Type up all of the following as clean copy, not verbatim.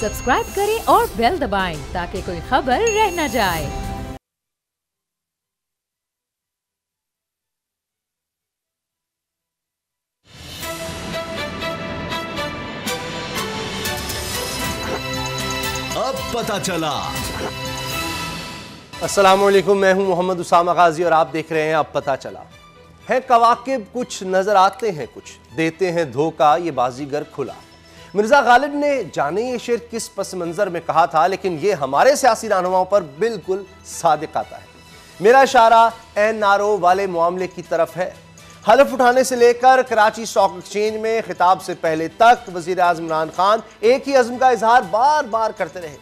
Subscribe करें और bell दबाएं ताकि कोई खबर रह न जाए। अब पता चला। अस्सलामुअलैकुम, मैं हूं मोहम्मद उसामा गाजी और आप देख रहे हैं अब पता चला। है कवाकिब कुछ नजर आते हैं, कुछ देते हैं धोखा, ये बाजीगर खुला। मिर्जा गालिब ने जाने ये शेर किस पस मंजर में कहा था, लेकिन ये हमारे सियासी रहनुमाओं पर बिल्कुल सादिक आता है। मेरा इशारा NRO वाले मामले की तरफ है। हलफ उठाने से लेकर कराची स्टॉक एक्सचेंज में खिताब से पहले तक वजीर आज़म इमरान खान एक ही अज़्म का इजहार बार बार करते रहे,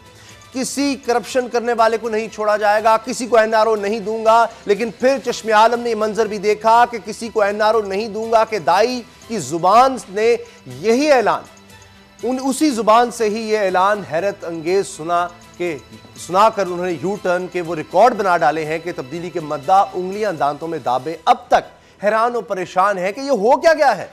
किसी करप्शन करने वाले को नहीं छोड़ा जाएगा, किसी को NRO नहीं दूंगा। लेकिन फिर चश्मे आलम ने मंजर भी देखा कि किसी को NRO नहीं दूंगा कि दाई की जुबान ने यही ऐलान, उसी जुबान से ही यह ऐलान हैरत अंगेज सुनाकर उन्होंने यू टर्न के वो रिकॉर्ड बना डाले हैं कि तब्दीली के मद्दा उंगलियां दांतों में दाबे अब तक हैरान और परेशान है कि ये हो क्या गया है।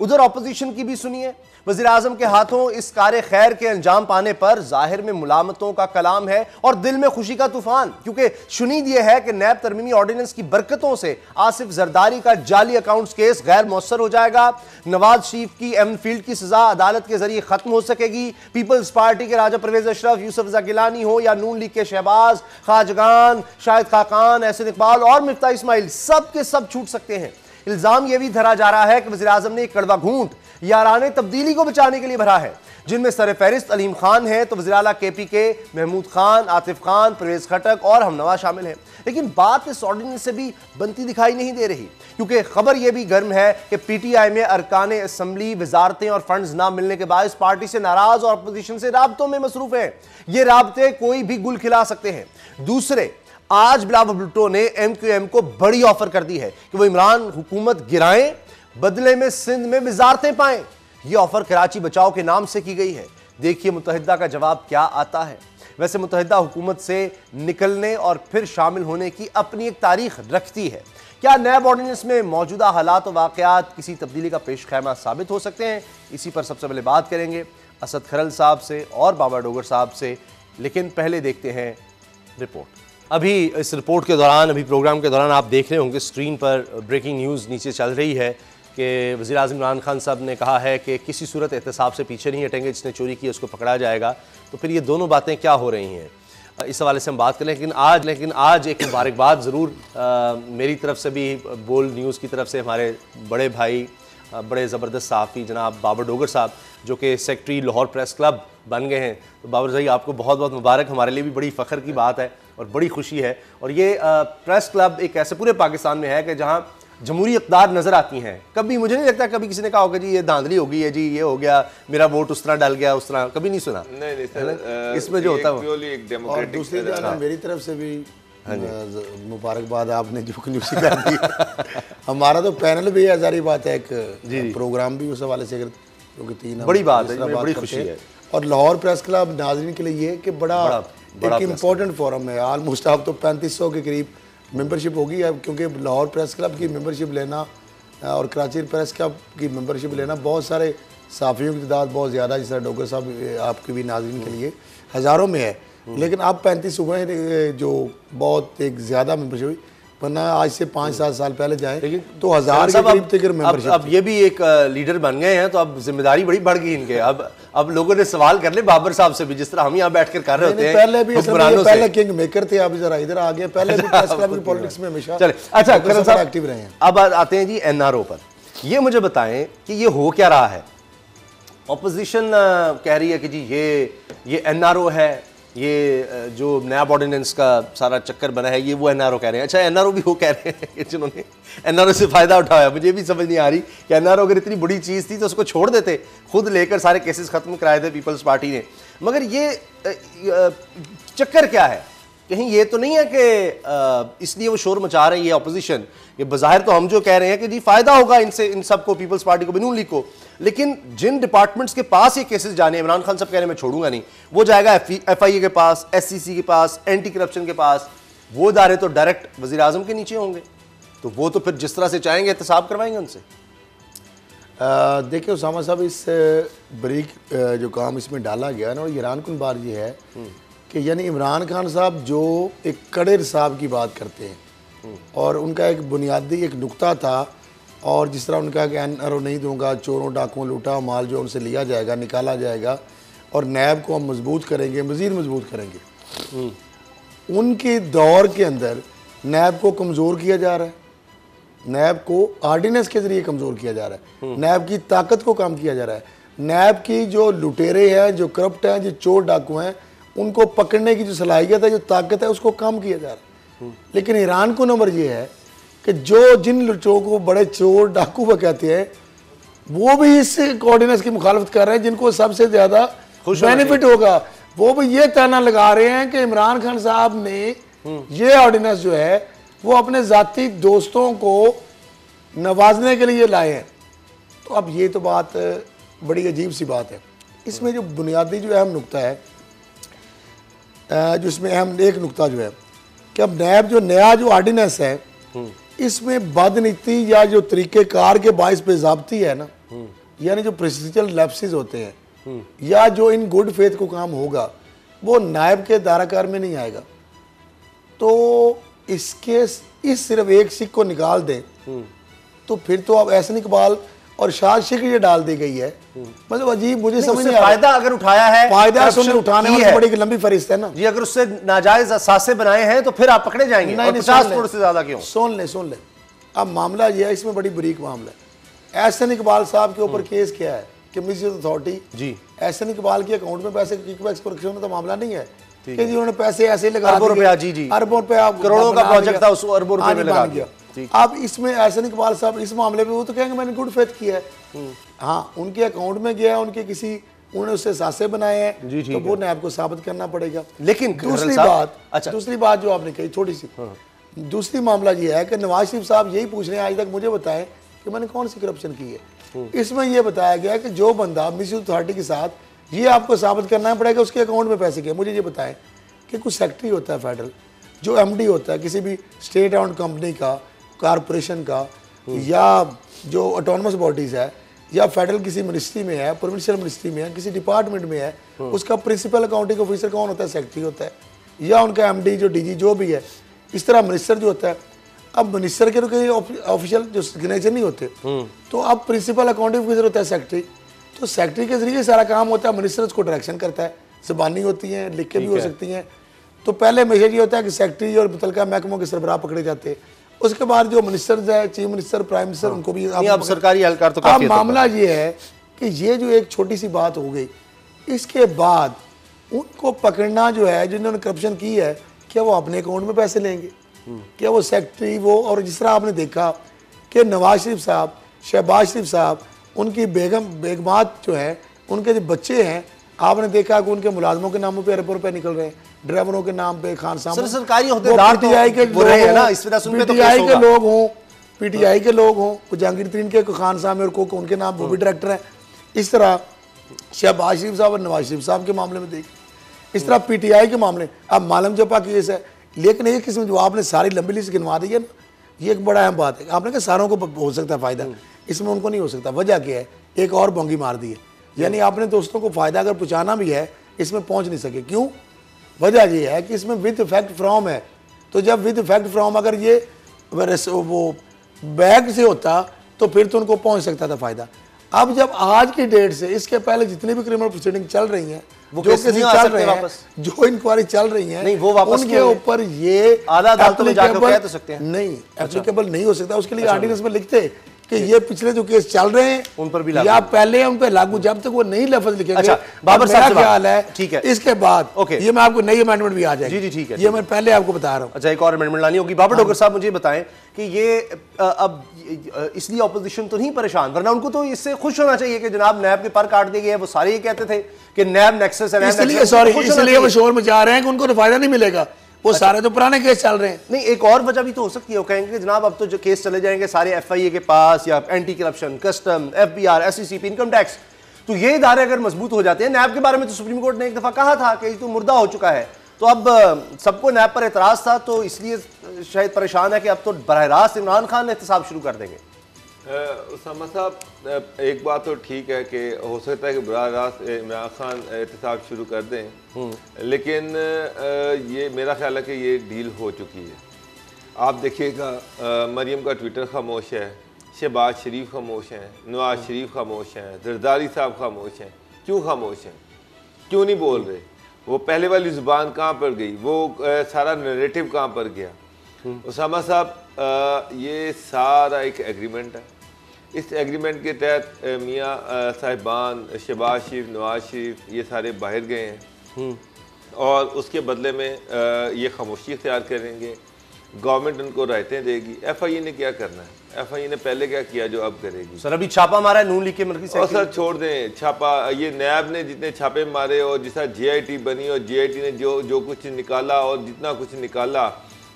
उधर ऑपोजिशन की भी सुनिए। वज़ीर आज़म के हाथों इस कार्य खैर के अंजाम पाने पर जाहिर में मुलामतों का कलाम है और दिल में खुशी का तूफान, क्योंकि शुनीद यह है कि नैब तरमीमी ऑर्डिनेंस की बरकतों से आसिफ जरदारी का जाली अकाउंट्स केस गैर मौसर हो जाएगा। नवाज शरीफ की एमन फील्ड की सजा अदालत के जरिए खत्म हो सकेगी। पीपल्स पार्टी के राजा परवेज अशरफ, यूसुफ गिलानी हो या नून लीग के शहबाज, खाजगान, शाहिद खाकान, एहसन इकबाल और मिफ्ता इस्माइल, सब के सब छूट सकते हैं। इल्जाम यह भी धरा जा रहा है कि वज़ीर आज़म ने एक कड़वा घूंट याराने तब्दीली को बचाने के लिए भरा है, जिनमें सर फहरिस्त अलीम खान है तो वज़ीर आला KPK महमूद खान, आतिफ खान, परवेज खटक और हमनवा शामिल हैं। लेकिन बात इस ऑर्डिनेंस से भी बनती दिखाई नहीं दे रही, क्योंकि खबर यह भी गर्म है कि PTI में अरकान असम्बली वजारतें और फंड्स ना मिलने के बाद पार्टी से नाराज और अपोजिशन से राब्तों में मसरूफ है। ये राब्ते कोई भी गुल खिला सकते हैं। दूसरे, आज बिलावल भुट्टो ने MQM को बड़ी ऑफर कर दी है कि वो इमरान हुकूमत गिराएं, बदले में सिंध में वजारतें पाएं। यह ऑफर कराची बचाओ के नाम से की गई है। देखिए मुत्तहिदा का जवाब क्या आता है। वैसे मुत्तहिदा हुकूमत से निकलने और फिर शामिल होने की अपनी एक तारीख रखती है। क्या नैब ऑर्डिनेंस में मौजूदा हालात और वाकयात किसी तब्दीली का पेश खैमा साबित हो सकते हैं? इसी पर सबसे पहले बात करेंगे असद खरल साहब से और बाबा डोगर साहब से, लेकिन पहले देखते हैं रिपोर्ट। अभी इस रिपोर्ट के दौरान, अभी प्रोग्राम के दौरान आप देख रहे होंगे स्क्रीन पर ब्रेकिंग न्यूज़ नीचे चल रही है कि वज़ीर आज़म इमरान खान साहब ने कहा है कि किसी सूरत एहतसाब से पीछे नहीं हटेंगे, जिसने चोरी की उसको पकड़ा जाएगा। तो फिर ये दोनों बातें क्या हो रही हैं, इस हवाले से हम बात करें। लेकिन आज एक मुबारकबाद ज़रूर मेरी तरफ से भी, बोल न्यूज़ की तरफ से हमारे बड़े भाई, बड़े ज़बरदस्त सहाफ़ी जनाब बाबर डोगर साहब, जो कि सेक्रेटरी लाहौर प्रेस क्लब बन गए हैं। तो बाबर भाई आपको बहुत बहुत मुबारक। हमारे लिए भी बड़ी फ़ख्र की बात है और बड़ी खुशी है। और ये प्रेस क्लब एक ऐसे पूरे पाकिस्तान में है कि जहाँ जमहूरी इक़्तिदार नज़र आती हैं। कभी मुझे नहीं लगता कभी किसी ने कहा होगा जी ये धांधली हो गई है, जी ये हो गया, मेरा वोट उस तरह डल गया, उस तरह कभी नहीं सुना। नहीं सर, इसमें जो होता है। और दूसरी तरफ मेरी तरफ से भी मुबारकबाद, आपने जो न्यूज़ कर दी। हमारा तो पैनल भी है, जारी बात है, एक प्रोग्राम भी उस हवाले से, क्योंकि 3 बड़ी बात है, बड़ी खुशी है। और लाहौर प्रेस क्लब नाज़रीन के लिए ये कि बड़ा एक इम्पोर्टेंट फोरम है। ऑलमोस्ट अब तो 3500 के करीब मेंबरशिप होगी अब, क्योंकि लाहौर प्रेस क्लब की मेंबरशिप लेना और कराची प्रेस क्लब की मेंबरशिप लेना, बहुत सारे साफ़ियों की तादाद बहुत ज़्यादा, जिस तरह डोगर साहब आपके भी नाज़रीन के लिए हज़ारों में है। लेकिन अब 35 हुए हैं, जो बहुत एक ज़्यादा मेंबरशिप हुई, वरना आज से 5-7 साल पहले जाए तो 1000 के करीब तक मेंबरशिप। अब ये भी एक लीडर बन गए हैं, तो अब जिम्मेदारी बड़ी बढ़ गई इनके। अब लोगों ने सवाल कर ले बाबर साहब से भी, जिस तरह हम यहाँ बैठकर कर रहे होते हैं। पहले किंग मेकर थे, आप जरा इधर आ गए। पहले भी प्रेस क्लब की पॉलिटिक्स में हमेशा अच्छा खरल साहब एक्टिव रहे हैं। अब आते हैं जी NRO पर। ये मुझे बताएं कि ये हो क्या रहा है। ऑपोजिशन कह रही है कि जी ये NRO है, ये जो नैब ऑर्डिनेंस का सारा चक्कर बना है ये वो NRO कह रहे हैं। अच्छा NRO भी वो कह रहे हैं कि जिन्होंने NRO से फ़ायदा उठाया। मुझे भी समझ नहीं आ रही कि NRO अगर इतनी बड़ी चीज़ थी तो उसको छोड़ देते, खुद लेकर सारे केसेस ख़त्म कराए थे पीपल्स पार्टी ने। मगर ये चक्कर क्या है? कहीं ये तो नहीं है कि इसलिए वो शोर मचा रही है ऑपोजिशन। ये बज़ाहिर तो हम जो कह रहे हैं कि जी फ़ायदा होगा इनसे, इन सबको, पीपल्स पार्टी को, नून लीग को। लेकिन जिन डिपार्टमेंट्स के पास ये केसेस जाने, इमरान खान साहब कह रहे हैं मैं छोड़ूंगा नहीं, वो जाएगा FIA के पास, SCC के पास, एंटी करप्शन के पास। वो इदारे तो डायरेक्ट वज़ीर आज़म के नीचे होंगे, तो वो तो फिर जिस तरह से चाहेंगे एहतसाब करवाएंगे उनसे। देखिए उसामा साहब, इस ब्रीक जो काम इसमें डाला गया ना, और हैरानकुन बात ये है कि यानी इमरान खान साहब जो एक कड़े साहब की बात करते हैं और उनका एक बुनियादी एक नुक्ता था, और जिस तरह उनका कि एनआरओ नहीं दूंगा, चोरों डाकुओं लूटा माल जो उनसे लिया जाएगा निकाला जाएगा और नैब को हम मजबूत करेंगे, मज़ीद मजबूत करेंगे। उनके दौर के अंदर नैब को कमज़ोर किया जा रहा है, नैब को आर्डिनेंस के ज़रिए कमज़ोर किया जा रहा है, नैब की ताकत को कम किया जा रहा है, नैब की जो लुटेरे हैं, जो करप्ट हैं, जो चोर डाकू हैं, उनको पकड़ने की जो सलाहियत है, जो ताकत है, उसको कम किया जा रहा है। लेकिन ईरान को नंबर ये है कि जो जिन लुटेरों को बड़े चोर डाकू वो कहते हैं, वो भी इस ऑर्डिनेंस की मुखालफत कर रहे हैं, जिनको सबसे ज़्यादा बेनिफिट होगा। वो भी ये ताना लगा रहे हैं कि इमरान खान साहब ने ये ऑर्डिनेंस जो है वो अपने ज़ाती दोस्तों को नवाजने के लिए लाए हैं। तो अब ये तो बात बड़ी अजीब सी बात है। इसमें जो बुनियादी जो अहम नुक्ता है, जो इसमें अहम एक नुक्ता जो है कि अब नैब जो नया जो ऑर्डिनेंस है, इसमें बदनीति या जो तरीक़ेकार के बाइस बेज़ाब्ती है ना, यानी जो प्रोसीजरल लैप्सेस होते हैं या जो इन गुड फेथ को काम होगा, वो नायब के दायराकार में नहीं आएगा। तो इसके इस सिर्फ एक सिख को निकाल दें तो फिर तो अब एहसन इकबाल और शाद शेख ये डाल दी गई है। मतलब अजीब, मुझे समझ नहीं आ रहा। फायदा अगर उठाया है, फायदा उसने उठाने वाली बड़ी बड़ी फरिश्त है ना जी। अगर उससे नाजायज असासे बनाए हैं तो फिर आप पकड़े जाएंगे। नहीं, 50 करोड़ से ज्यादा क्यों? सुन ले। अब मामला ये है, इसमें बड़ी बरीक मामला है। एहसन इकबाल साहब के ऊपर केस किया है कि म्यूनिसिपल अथॉरिटी जी एहसन इकबाल के अकाउंट में पैसे किकबैक्स करेक्शन में तो मामला नहीं है कि जी उन्होंने पैसे ऐसे लगा अरबों रुपया, जी अरबों रुपया, करोड़ों का प्रोजेक्ट था, उसको अरबों रुपए में लगा दिया। अब इसमें एहसन इकबाल साहब इस मामले में वो तो कहेंगे मैंने गुड फेथ किया है। हाँ, उनके अकाउंट में गया, उनके किसी उन्होंने उससे सासे बनाए हैं, तो वो नैब को साबित करना पड़ेगा। लेकिन दूसरी बात जो आपने कही थोड़ी सी, दूसरी मामला ये है कि नवाज शरीफ साहब यही पूछ रहे हैं आज तक मुझे बताएं कि मैंने कौन सी करप्शन की है। इसमें यह बताया गया कि जो बंदा म्यूनिसिपल अथॉरिटी के साथ ये आपको साबित करना पड़ेगा उसके अकाउंट में पैसे गए। मुझे ये बताएं कि कुछ सेक्रेटरी होता है फेडरल, जो एमडी होता है किसी भी स्टेट ओन्ड कंपनी का, कारपोरेशन का, या जो ऑटोनमस बॉडीज़ है, या फेडरल किसी मिनिस्ट्री में है, प्रोविंशियल मिनिस्ट्री में है, किसी डिपार्टमेंट में है, उसका प्रिंसिपल अकाउंटिंग ऑफिसर कौन होता है? सेक्रेटरी होता है, या उनका एमडी जो डीजी जो भी है। इस तरह मिनिस्टर जो होता है, अब मिनिस्टर के तो ऑफिशियल जो सिग्नेचर नहीं होते, तो अब प्रिंसिपल अकाउंटिंग ऑफिसर होता है सेक्रेटरी। तो सेक्रेटरी के जरिए सारा काम होता है, मिनिस्टर उसको डायरेक्शन करता है। ज़बानी होती हैं, लिख के भी हो सकती हैं। तो पहले मैसेज ये होता है कि सेक्रेटरी और मुतलका महकमों के सरबराह पकड़े जाते हैं। उसके बाद जो मिनिस्टर्स है, चीफ मिनिस्टर, प्राइम मिनिस्टर, उनको भी अब सरकारी एहलकार तो काफी। अब मामला ये है कि ये जो एक छोटी सी बात हो गई, इसके बाद उनको पकड़ना जो है, जिन्होंने करप्शन की है, क्या वो अपने अकाउंट में पैसे लेंगे? क्या वो सेक्रेटरी वो, और जिस तरह आपने देखा कि नवाज शरीफ साहब, शहबाज शरीफ साहब, उनकी बेगमात जो है, उनके जो बच्चे हैं, आपने देखा कि उनके मुलाजमों के नामों पे अरबों रुपए निकल रहे हैं, ड्राइवरों के नाम पे, खान साहब सरकारी ओहदेदार पीटीआई के लोग हों, जहांगीर तरीन के खान साहब और को उनके नाम, वो भी डायरेक्टर हैं। इस तरह शहबाज शरीफ साहब और नवाज शरीफ साहब के मामले में देख, इस तरह पीटीआई के मामले। अब मालम जपा केस है, लेकिन एक किस्म जो आपने सारी लंबी लिस्ट गिनवा दी है ना, ये एक बड़ा अहम बात है। आपने कहा सारों को हो सकता है फ़ायदा, इसमें उनको नहीं हो सकता। वजह क्या है? एक और बोंगी मार दी है, यानी आपने दोस्तों को फ़ायदा अगर पहुँचाना भी है, इसमें पहुँच नहीं सके। क्यों? वजह ये है कि इसमें विद इफेक्ट फ्रॉम है। तो जब विद इफेक्ट फ्रॉम अगर ये वो बैग से होता तो फिर तो उनको पहुँच सकता था फ़ायदा। अब जब आज की डेट से इसके पहले जितनी भी क्रिमिनल प्रोसीडिंग चल रही हैं, जो केस चल रहे हैं, जो इंक्वायरी चल रही है, नहीं वो वापस उनके ऊपर ये आला अदालत में जाकर कह तो सकते हैं नहीं, एप्लीकेबल नहीं हो सकता। उसके लिए ऑर्डिनेंस में लिखते कि ये पिछले जो केस चल रहे हैं उन पर भी या पहले उन पर लागू, जब तक वो नहीं लफ्ज लिखेंगे। अच्छा, बाबर साहब मेरा ख्याल है ठीक है, इसके बाद ये मैं आपको नई अमेंडमेंट भी आ जाएगी। जी ठीक है, ये मैं पहले आपको बता रहा हूँ। अच्छा, एक और अमेंडमेंट लानी होगी। बाबर डोगर साहब मुझे बताएं कि ये अब इसलिए ऑपोजिशन तो नहीं परेशान, वरना उनको तो इससे खुश होना चाहिए कि जनाब नैब के पर काट दिए गए। वो सारे ये कहते थे कि नैब नेक्सस है, इसलिए वो शोर मचा रहे हैं कि उनको तो फायदा नहीं मिलेगा। वो सारे तो पुराने केस चल रहे हैं। नहीं, एक और वजह भी तो हो सकती है, वो कहेंगे कि जनाब अब तो जो केस चले जाएंगे सारे एफआईए के पास, या anti corruption, custom, FBR, SECP, income tax, तो ये इदारे अगर मजबूत हो जाते हैं। नैब के बारे में तो सुप्रीम कोर्ट ने एक दफा कहा था कि तो मुर्दा हो चुका है, तो अब सबको नैब पर एतराज था, तो इसलिए शायद परेशान है कि अब तो बरह रास्त इमरान खान एहतसाब शुरू कर देंगे। उसामा साहब, एक बात तो ठीक है कि हो सकता है कि बराह रास्त इमरान खान एहतसाब शुरू कर दें, लेकिन ये मेरा ख्याल है कि ये डील हो चुकी है। आप देखिएगा, मरीम का ट्विटर खामोश है, शहबाज शरीफ खामोश हैं, नवाज शरीफ खामोश हैं, जरदारी साहब खामोश हैं। क्यों खामोश हैं? क्यों नहीं बोल रहे? वो पहले वाली ज़ुबान कहाँ पर गई? वो सारा नैरेटिव कहाँ पर गया? उसामा साहब, ये सारा एक एग्रीमेंट है। इस एग्रीमेंट के तहत मियाँ साहिबान, शहबाज शरीफ, नवाज शरीफ ये सारे बाहर गए हैं और उसके बदले में ये खामोशी इख्तियार करेंगे। गवर्नमेंट उनको रायतें देगी। FIA ने क्या करना है? FIA ने पहले क्या किया जो अब करेगी? सर अभी छापा मारा है नून लीग के मरकज़ी और सर छोड़ दें छापा, ये नैब ने जितने छापे मारे और जिस तरह GIT बनी और GIT ने जो कुछ निकाला और जितना कुछ निकाला,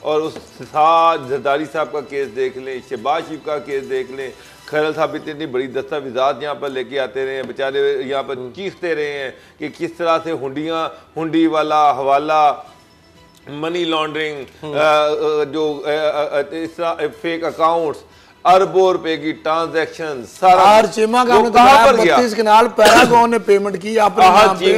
और उस साथ जरदारी साहब का केस देख लें, शहबाज शरीफ का केस देख लें, खैरल साहब इतनी बड़ी दस्तावेजात यहाँ पर लेके आते रहे हैं, बेचारे यहाँ पर चीखते रहे हैं कि किस तरह से हुंडी वाला हवाला, मनी लॉन्ड्रिंग, जो इस तरह फेक अकाउंट्स, अरबों रुपए की ट्रांजैक्शन, सारा आरचीमा का हमने कहां पर गया? 32 कनाल पैरागॉन ने पेमेंट की अपने नाम पे,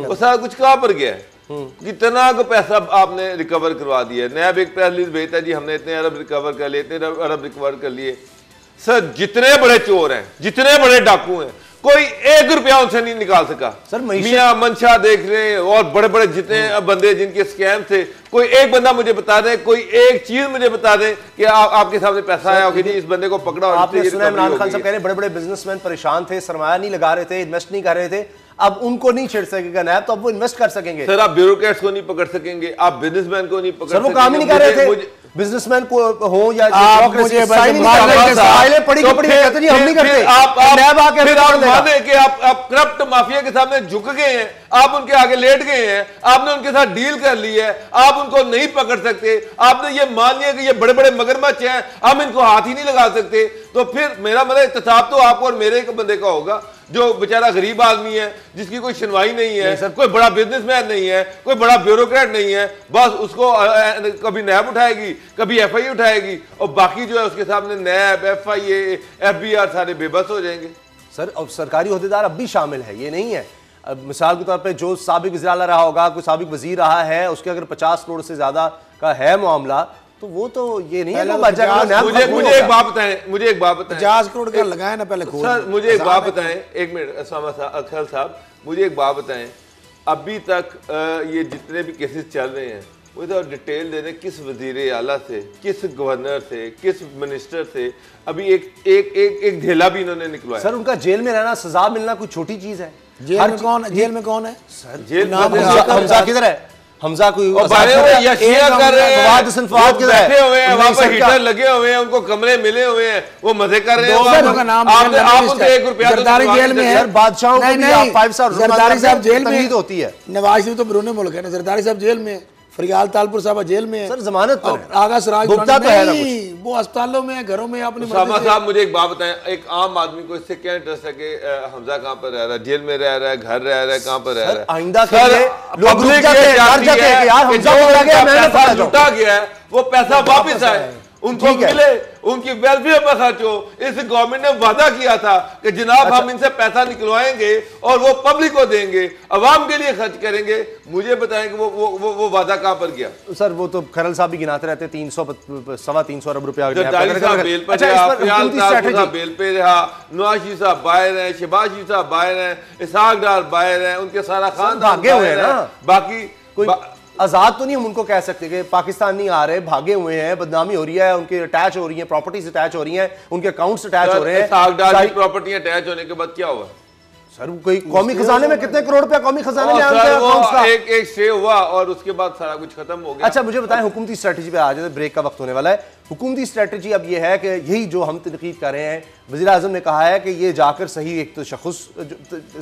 वो सारा कुछ कहां पर गया? कितना को पैसा आपने रिकवर करवा दिया? नैब एक प्रेस रिलीज भेजता है जी हमने इतने अरब रिकवर कर लिए, इतने अरब रिकवर कर लिए। सर जितने बड़े चोर हैं, जितने बड़े डाकू हैं, कोई 1 रुपया उनसे नहीं निकाल सका। सर मियां मंशा देख रहे हैं और बड़े बड़े जितने बंदे जिनके स्कैम थे, कोई एक बंदा मुझे बता दें, कोई एक चीज मुझे बता दें कि आपके सामने पैसा आया कि जी इस बंदे को पकड़ा। आपने सुना इमरान खान साहब कह रहे हैं बड़े बड़े बिजनेसमैन परेशान थे, सरमाया नहीं लगा रहे थे, इन्वेस्ट नहीं कर रहे थे, अब उनको नहीं छेड़ सकेगा नैब, तो अब वो इन्वेस्ट कर सकेंगे। सर आप ब्यूरोक्रेट्स को नहीं पकड़ सकेंगे, आप बिजनेसमैन को नहीं पकड़ सकेंगे। सर वो काम ही नहीं कर रहे थे, बिजनेसमैन को हो या आप मुझे हम नहीं करते। आप माने कि आप करप्ट माफिया के सामने झुक गए हैं, आप उनके आगे लेट गए हैं, आपने उनके साथ डील कर ली है, आप उनको नहीं पकड़ सकते, आपने ये मान लिया कि ये बड़े बड़े मगरमच्छ हैं, हम इनको हाथ ही नहीं लगा सकते। तो फिर मेरा मतलब एहतसाब तो आपको और मेरे एक बंदे का होगा जो बेचारा गरीब आदमी है, जिसकी कोई सुनवाई नहीं है, नहीं कोई बड़ा बिजनेसमैन नहीं है, कोई बड़ा ब्यूरोक्रेट नहीं है, बस उसको कभी नैब उठाएगी, कभी FIA उठाएगी और बाकी जो है उसके सामने नैब, FIA, FBR सारे बेबस हो जाएंगे। सर अब सरकारी ओहदेदार अब भी शामिल है, ये नहीं है। अब मिसाल के तौर पे जो साबिक वज़ीर आला रहा होगा, कोई साबिक वजीर रहा है, उसके अगर 50 करोड़ से ज्यादा का है मामला, तो वो तो ये नहीं है। मुझे एक बात बताएं, 50 करोड़ का लगाए ना पहले सर, मुझे एक बात बताएं, एक मिनट अखिल साहब, मुझे एक बात बताएं, अभी तक ये जितने भी केसेस चल रहे हैं वो तो डिटेल दे दें, किस वजीर आला से, किस गवर्नर से, किस मिनिस्टर से अभी एक ढेला भी इन्होंने निकलवाया। सर उनका जेल में रहना, सजा मिलना कोई छोटी चीज है? जेल में कौन है? सर जेल हमजा किधर है? हमजा कोई बैठे हुए हैं वहां पर, हीटर लगे हुए हैं, उनको कमरे मिले हुए हैं, वो मजे कर रहे हैं। आप उनसे 1 रुपया जरदारी जेल में है, बादशाहों को भी 5 स्टार जरदारी साहब जेल में होती है। नवाज शरीफ तो बैरून मुल्क है ना, जरदारी साहब जेल में, फरियाल तालपुर साहब जेल में, सर जमानत पर आगा सराज तो है ना, वो अस्पतालों में, घरों में अपनी साहब मुझे एक बात बताएं, एक आम आदमी को इससे क्या इंटरेस्ट है कि हमजा कहां पर रह रहा है, जेल में रह रहा है, घर रह रहा है, कहां पर रह रहा है? आइंदा के लिए लोग रुक जाते हैं यार, हमजा को लगा मैंने पैसा लूटा गया है, वो पैसा वापस आए, उनको मिले, उनकी वेलफेयर में खर्च हो। इस गवर्नमेंट ने वादा किया था कि जनाब हम इनसे पैसा निकलवाएंगे और वो पब्लिक को देंगे, अवाम के लिए खर्च करेंगे। मुझे बताएं कि वो वादा कहां पर गया? सर वो तो खैरल साहब भी गिनाते रहते, 300-325 अरब रुपया बेल पे रहा, नवाज शरीफ साहब बाहर हैं, शहबाज शरीफ साहब बाहर हैं, इसहाक डार बाहर हैं, उनके सारा खानदान भागे हुए हैं ना। बाकी कोई आजाद तो नहीं हम उनको कह सकते कि पाकिस्तान नहीं आ रहे, भागे हुए हैं, बदनामी हो रही है, उनके अटैच हो रही है, प्रॉपर्टीज अटैच हो रही हैं, उनके अकाउंट्स अटैच हो रहे हैं। सारी प्रॉपर्टी अटैच होने के बाद क्या हुआ? सर कोई कौमी खजाने में कितने करोड़ रुपया कौमी खजाने में आया? एक स्टे हुआ और उसके बाद सारा कुछ खत्म हो गया। अच्छा मुझे बताएं, हुकूमती स्ट्रेटजी पे आ जाए, ब्रेक का वक्त होने वाला है। हुकूमती स्ट्रेटजी अब ये है कि यही जो हम तनकीद कर रहे हैं, वज़ीर आज़म ने कहा है कि ये जाकर सही एक तो शख़्स,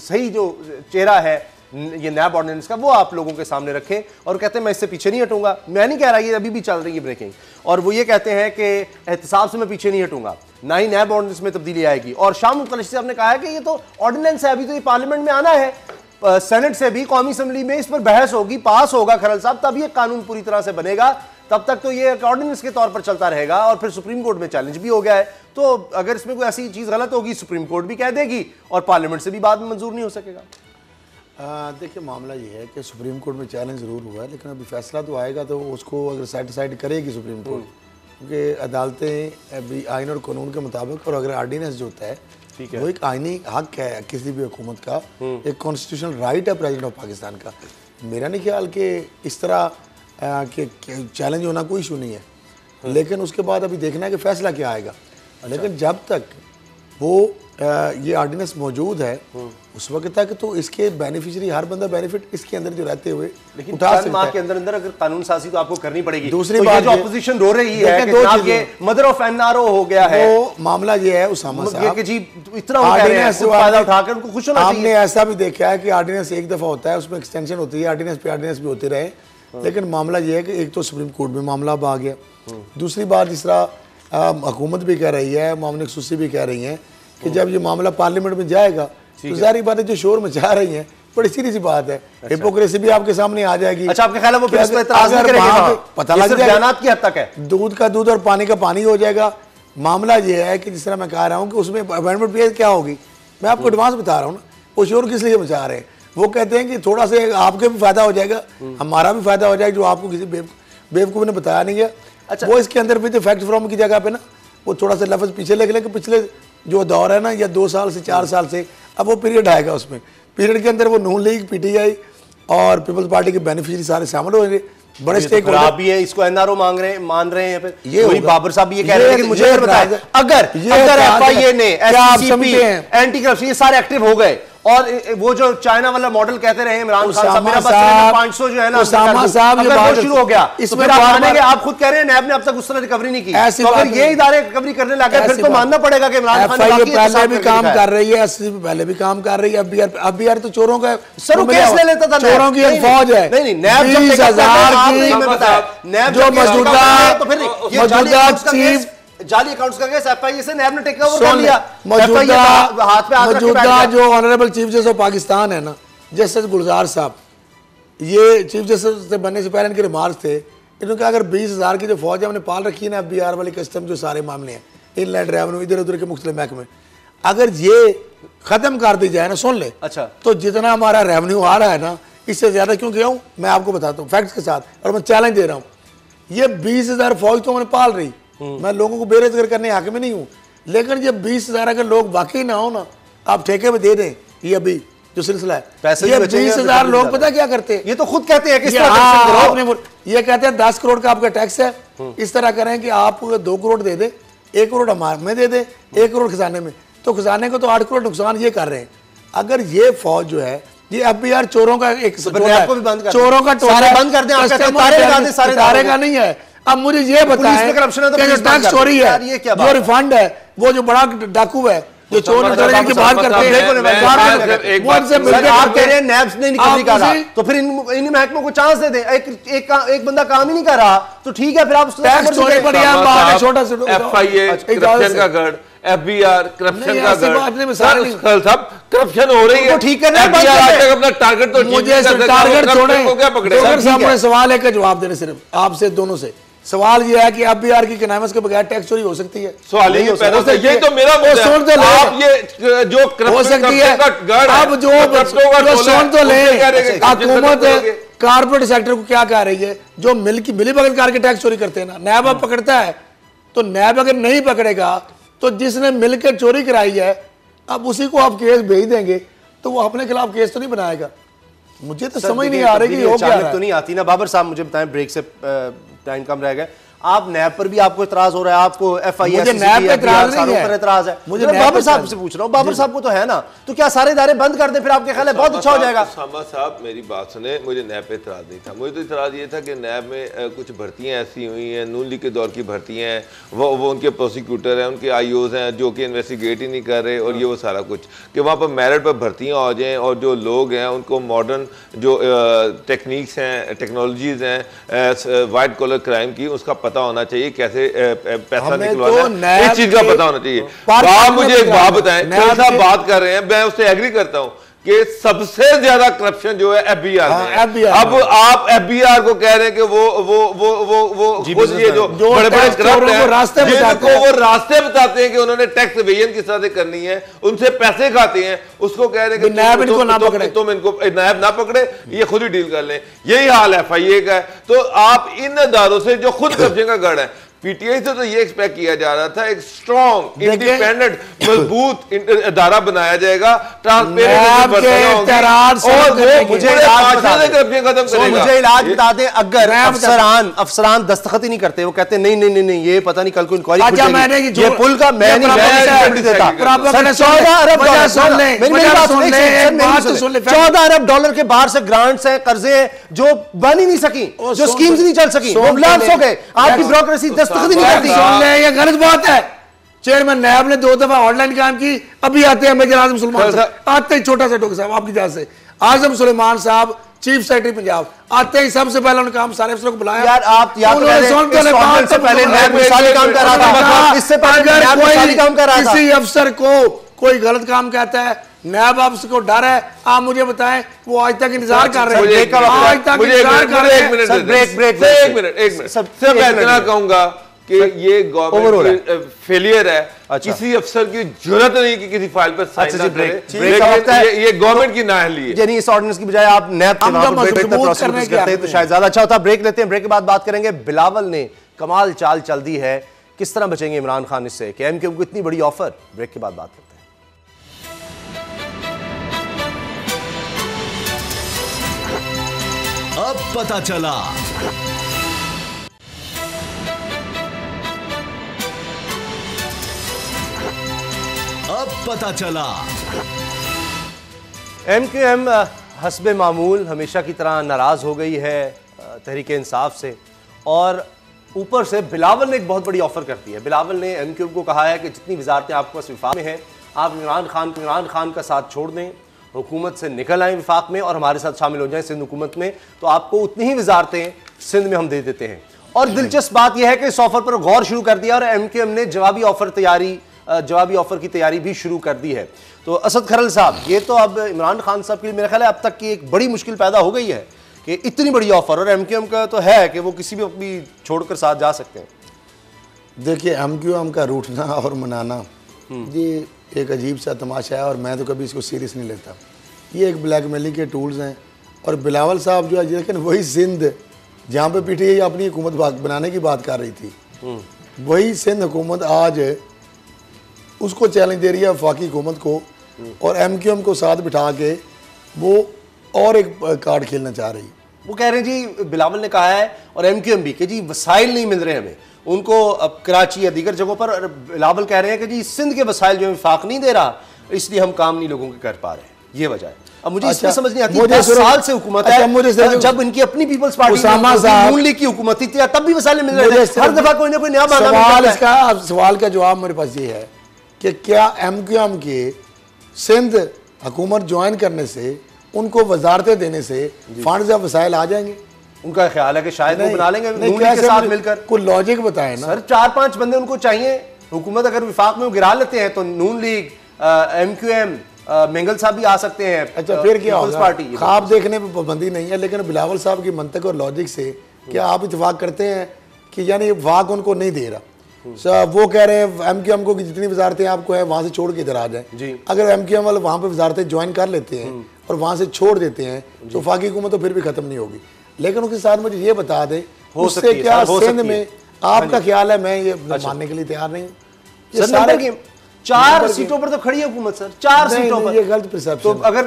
सही जो चेहरा है ये नैब ऑर्डिनेंस का, वो आप लोगों के सामने रखें, और कहते हैं मैं इससे पीछे नहीं हटूंगा। मैं नहीं कह रहा, ये अभी भी चल रही है ब्रेकिंग, और वो ये कहते हैं कि एहतसाब से मैं पीछे नहीं हटूंगा, ना ही नैब ऑर्डिनेंस में तब्दीली आएगी। और शाह महमूद कुरैशी साहब ने कहा है कि ये तो ऑर्डिनेंस है, अभी तो ये पार्लियामेंट में आना है, सेनेट से भी, कौमी असम्बली में इस पर बहस होगी, पास होगा खैरल साहब, तब ये कानून पूरी तरह से बनेगा, तब तक तो ये एक ऑर्डिनेंस के तौर पर चलता रहेगा और फिर सुप्रीम कोर्ट में चैलेंज भी हो गया है। तो अगर इसमें कोई ऐसी चीज गलत होगी सुप्रीम कोर्ट भी कह देगी और पार्लियामेंट से भी बाद में मंजूर नहीं हो सकेगा। देखिए मामला ये है कि सुप्रीम कोर्ट में चैलेंज जरूर हुआ है, लेकिन अभी फैसला तो आएगा तो उसको अगर सेटिसाइड करेगी सुप्रीम कोर्ट, क्योंकि अदालतें अभी आइन और कानून के मुताबिक, और अगर आर्डीनेंस जो होता है वो एक आइनी हक है किसी भी हुकूमत का, एक कॉन्स्टिट्यूशनल राइट है प्रेसिडेंट ऑफ पाकिस्तान का। मेरा नहीं ख्याल कि इस तरह के चैलेंज होना कोई इशू नहीं है, लेकिन उसके बाद अभी देखना है कि फैसला क्या आएगा। लेकिन जब तक वो ये ऑर्डिनेंस मौजूद है उस वक्त तक तो इसके बेनिफिशियरी हर बंदा बेनिफिट इसके अंदर जो रहते हुए लेकिन उठा सकता है। के अंदर अंदर अगर कानून साजी तो आपको करनी पड़ेगी। दूसरी तो बात जो अपोजिशन रो रही है कि जनाब ये मदर ऑफ एनआरओ हो गया है, वो मामला ये है उसामा साहब कि जी इतना हो गया है, फायदा उठाकर उनको खुश होना चाहिए। आपने ऐसा भी देखा है कि ऑर्डिनेंस एक दफा होता है, उसमें एक्सटेंशन होती है, ऑर्डिनेंस पे ऑर्डिनेंस भी होते रहे, लेकिन मामला ये है कि एक तो सुप्रीम कोर्ट में मामला अब आ गया, दूसरी बात जिस तरह हुकूमत भी कह रही है, मामले खसूसी भी कह रही है कि जब ये मामला पार्लियामेंट में जाएगा तो जारी बात है जो शोर मचा रही है बड़ी सीधी सी बात है, हिपोक्रेसी भी आपके सामने आ जाएगी। अच्छा, आपके ख्याल है वो फिर इस पे एतराज नहीं करेंगे? पता लग जाएगा, बयानात की हद तक है, दूध का दूध और पानी का पानी हो जाएगा। मामला ये है कि जिस तरह मैं कह रहा हूँ कि उसमें अमेंडमेंट पे क्या होगी, मैं आपको एडवांस बता रहा हूँ ना, वो शोर किस लिए मचा रहे हैं। वो कहते हैं कि थोड़ा सा आपके भी फायदा हो जाएगा, हमारा भी फायदा हो जाएगा, जो आपको किसी बेवकूफ ने बताया नहीं है। अच्छा, वो इसके अंदर भी फैक्ट फ्रॉम की जगह पे ना वो थोड़ा सा लफ्ज पीछे लेके कि पिछले जो दौर है ना या 2 साल से 4 साल से, अब वो पीरियड आएगा, उसमें पीरियड के अंदर वो नून लीग, पीटीआई और पीपल्स पार्टी के बेनिफिशियरी सारे शामिल होंगे। बड़े स्टेक होल्डर भी है, इसको एनआरओ मान रहे हैं। फिर ये बाबर साहब भी ये कह रहे हैं, लेकिन मुझे बताएं अगर एफआईए ने एससीपी एंटी करप्शन ये सारे एक्टिव हो गए और वो जो चाइना वाला मॉडल कहते रहे इमरान खान साहब, मेरा बस 500 जो है ना अगर वो शुरू हो गया तो फिर आप मानेंगे? आप खुद कह रहे हैं नैब ने अब तक उस तरह रिकवरी नहीं की, तो अगर ये इदारे रिकवरी करने लगे फिर तो मानना पड़ेगा कि इमरान खान पहले भी काम कर रही है, एससीपी पहले भी काम कर रही है। अब तो चोरों का सर केस ले लेता था, चोरों की एक फौज है। नहीं नैब 20,000 की नैब जो मौजूदा चीफ जाली अकाउंट्स का केस एफआईए से नैब ने टेक ओवर कर लिया। मौजूदा जो honourable chief justice of Pakistan है ना, जस्टिस गुलजार साहब, ये चीफ जस्टिस से बनने से पहले इनके रिमार्क थे, इन्होंने कहा अगर 20,000 की जो फौज है हमने पाल रखी है ना, FBI वाली कस्टम जो सारे मामले हैं, इनलैंड रेवेन्यू इधर उधर के मुख्तलिफ महकमे, अगर ये खत्म कर दी जाए ना, सुन ले, अच्छा, तो जितना हमारा रेवेन्यू आ रहा है ना इससे ज्यादा क्यों गया हूँ मैं आपको बताता हूँ फैक्ट्स के साथ, और मैं चैलेंज दे रहा हूँ। ये 20,000 फौज तो मैंने पाल रही, मैं लोगों को बेरोजगार करने हक में नहीं हूँ, लेकिन जब 20,000 अगर लोग वाकई ना हो ना, आप ठेके में दे दें, ये अभी जो सिलसिला है, ये 20,000 लोग पता क्या करते हैं, ये तो खुद कहते हैं कि ये कहते हैं 10 करोड़ का आपका टैक्स है, इस तरह करें कि आप 2 करोड़ दे दे, 1 करोड़ हमारे में दे दे, 1 करोड़ खजाने में, तो खजाने को तो 8 करोड़ नुकसान ये कर रहे हैं। अगर ये फौज जो है ये FBI चोरों का एक चोरों का बंद कर दें, सारे का नहीं है। अब मुझे ये बताएं कि जो टैक्स चोरी है, जो रिफंड है, वो जो बड़ा डाकू है जो चोर की बात करते हैं, आप कह रहे हैं नैब्स ने नहीं कर रहा, तो फिर इन महकमों को चांस दे दें। एक बंदा काम ही नहीं कर रहा तो ठीक है, फिर आप टैक्स चोरी पर छोटा FIA करप्शन का गढ़, FBR करप्शन का गढ़, सब करप्शन हो रही है, ठीक करना अपना टारगेट तो मुझे टारगेट छोड़े। सवाल है का जवाब देने सिर्फ आपसे दोनों से सवाल ये है कि FBR की कनामस के बगैर टैक्स चोरी हो सकती है? सवाल ये तो मेरा सुन तो आप ये जो हो सकती है, अब जो सुन तो ले, हुकूमत कारपोरेट सेक्टर को क्या कह रही है, जो मिली भगत करके टैक्स चोरी करते हैं ना, नैब अब पकड़ता है, तो नैब अगर नहीं पकड़ेगा तो जिसने मिलकर चोरी कराई है अब उसी को आप केस भेज देंगे तो वो अपने खिलाफ केस तो नहीं बनाएगा। मुझे तो समझ नहीं आ रही कि हो क्या तो नहीं आती ना। बाबर साहब मुझे बताएं, ब्रेक से टाइम कम रह गया, आप नैब पर भी आपको इतराज हो रहा है, आपको FIA मुझे नैब पे इतराज नहीं है, इतराज है मुझे बाबर साहब से पूछ रहा हूँ, बाबर साहब को तो है ना, तो क्या सारे इदारे बंद कर दे फिर आपके ख्याल है बहुत अच्छा हो जाएगा? सामा साहब मेरी बात सुने, मुझे नैब पे इतराज नहीं था, मुझे तो इतराज ये था कि नैब में कुछ भर्तियां ऐसी हुई हैं, नून लीग के दौर की भर्तियां हैं, वो उनके प्रोसिक्यूटर हैं, उनके IOs हैं जो कि इन्वेस्टिगेट ही नहीं कर रहे, और ये वो सारा कुछ कि वहाँ पर मेरिट पर भर्तियाँ हो जाएँ और जो लोग हैं उनको मॉडर्न जो टेक्निक्स हैं, टेक्नोलॉजीज हैं वाइट कॉलर क्राइम की, उसका पता होना चाहिए, कैसे पैसा निकलवाना है, इस चीज का पता होना चाहिए। आप मुझे एक बात बताएं, साहब बात कर रहे हैं, मैं उससे एग्री करता हूं कि सबसे ज्यादा करप्शन जो है एफबीआर में। FBI अब आप एफबीआर को कह रहे हैं कि वो खुद ये जो बड़े बड़े करप्ट हैं, जिनको वो रास्ते बताते हैं कि उन्होंने टैक्स एवेजन किस तरह से करनी है, उनसे पैसे खाते हैं, उसको कह रहे हैं कि नायब इनको ना पकड़े, तुम इनको नायब ना पकड़े, ये खुद ही डील कर लें। यही हाल FIA का है। तो आप इन अदारों से जो खुद करप्शन का गढ़ है, पीटीआई से तो ये एक्सपेक्ट किया जा रहा था एक स्ट्रॉन्ग इंडिपेंडेंट मजबूत अदारा बनाया जाएगा, ट्रांसपेरेंट, मुझे इलाज बता दें। अगर अफसरान दस्तखत ही नहीं करते, वो कहते नहीं नहीं नहीं ये पता नहीं कल को इंक्वायरी ये पुल का मैं नहीं देता। 14 अरब डॉलर के बाहर से ग्रांट्स हैं, कर्जे हैं जो बन ही नहीं सकी, जो स्कीम्स नहीं चल सकी, वो लैप्स हो गए। आपकी ब्यूरोक्रेसी दस्तखत नहीं करती। ये गलत बात है। चेयरमैन नायब ने 2 दफा ऑनलाइन काम की, अभी आते हैं मेजर आजम सुलेमान साहब, आते ही छोटा सा डॉक्टर साहब आपकी तरफ से आजम सुलेमान साहब चीफ सेक्रेटरी पंजाब आते ही सबसे पहले उन्होंने काम सारे अफसरों को बुलाया। यार आप याद से पहले नायब मिसाली काम कर रहा था, इससे पहले नायब मिसाली काम कर रहा था। किसी अफसर को कोई गलत काम कहता है, नायब ऑफिस को डर है, आप मुझे बताएं वो आज तक इंतजार कर रहे हैं, आज तक इंतजार कर रहे हैं। एक मिनट सबसे मैं इतना कहूंगा कि ये गवर्नमेंट फेलियर है। किसी अफसर की जरूरत नहीं कि किसी फाइल पर साइन ना करे, ये गवर्नमेंट की नाअहली है। यानी इस ऑर्डिनेंस की बजाय आप नैब के वहां पर बेहतर प्रोसीजर करते हैं तो शायद ज्यादा अच्छा होता। ब्रेक लेते हैं, ब्रेक के बाद बात करेंगे बिलावल ने कमाल चाल चल दी है, किस तरह बचेंगे इमरान खान इससे, कि एमक्यूएम को इतनी बड़ी ऑफर। ब्रेक के बाद बात करते हैं। अब पता चला एमक्यूएम हस्बे मामूल हमेशा की तरह नाराज हो गई है तहरीक इंसाफ से, और ऊपर से बिलावल ने एक बहुत बड़ी ऑफर कर दी है। बिलावल ने एमक्यूएम को कहा है कि जितनी वजारतें आपके पास विफाक में हैं, आप इमरान खान का साथ छोड़ दें, हुकूमत से निकल आए विफाक में और हमारे साथ शामिल हो जाएं सिंध हुकूमत में, तो आपको उतनी ही वजारतें सिंध में हम दे देते हैं। और दिलचस्प बात यह है कि इस ऑफर पर गौर शुरू कर दिया और एमक्यूएम ने जवाबी ऑफर की तैयारी भी शुरू कर दी है। तो असद खरल साहब, ये तो अब इमरान खान साहब के लिए मेरा ख्याल है अब तक की एक बड़ी मुश्किल पैदा हो गई है कि इतनी बड़ी ऑफर, और एमक्यूएम का तो है कि वो किसी भी छोड़कर साथ जा सकते हैं। देखिए एमक्यूएम का रूठना और मनाना ये एक अजीब सा तमाशा है और मैं तो कभी इसको सीरियस नहीं लेता। ये एक ब्लैकमेलिंग के टूल्स हैं। और बिलावल साहब जो है, लेकिन वही सिंध जहाँ पे पीटीआई अपनी हुकूमत बनाने की बात कर रही थी, वही सिंध हुकूमत आज उसको चैलेंज दे रही है वफाकी हुकूमत को, और एमक्यूएम को साथ बिठा के वो और एक कार्ड खेलना चाह रही है। वो कह रहे हैं जी, बिलावल ने कहा है और एमक्यूएम भी, कि जी वसाइल नहीं मिल रहे हमें उनको अब कराची या दीगर जगहों पर। और बिलावल कह रहे हैं कि जी सिंध के वसाइल जो विफाक नहीं दे रहा, इसलिए हम काम नहीं लोगों के कर पा रहे हैं। ये वजह है। अब मुझे इसमें समझ नहीं आती, 10 साल से हुकूमत है, जब इनकी अपनी पीपल्स पार्टी नून लीग की हुकूमत थी तब भी वसाइल मिल रहे थे, हर दफा कोई ना कोई नया बहाना। सवाल का जवाब मेरे पास ये है कि क्या एमक्यूएम के सिंध हुकूमत ज्वाइन करने से, उनको वजारतें देने से फंड्स या वसाइल आ जाएंगे? उनका ख्याल है कि शायद वो बना लेंगे नून लीग के साथ मिलकर। कोई लॉजिक बताएं ना सर। 4-5 बंदे उनको चाहिए। हुकूमत अगर विफाक में गिरा लेते हैं तो नून लीग, एमक्यूएम, मेंगल साहब भी आ सकते हैं। अच्छा फिर क्या होगा? पार्टी ख्वाब देखने पर पाबंदी नहीं है, लेकिन बिलावल साहब की मंतक और लॉजिक से क्या आप इतफाक करते हैं कि यानी वाक उनको नहीं दे रहा? वो कह रहे हैं एमक्यूएम को कि जितनी वजारतें आपको है वहां से छोड़ के इधर आ जाए। अगर एमक्यूएम वाले वहां पे वजारतें ज्वाइन कर लेते हैं और वहां से छोड़ देते हैं तो वफाकी हुकूमत तो फिर भी खत्म नहीं होगी। लेकिन उसके साथ मुझे ये बता दें, उससे क्या सिंध में आपका ख्याल है? मैं ये मानने के लिए तैयार नहीं हूँ। ये सारे 4 सीटों पर तो खड़ी है हुकूमत सर, 4 सीटों पर। ये गलत परसेप्शन। तो अगर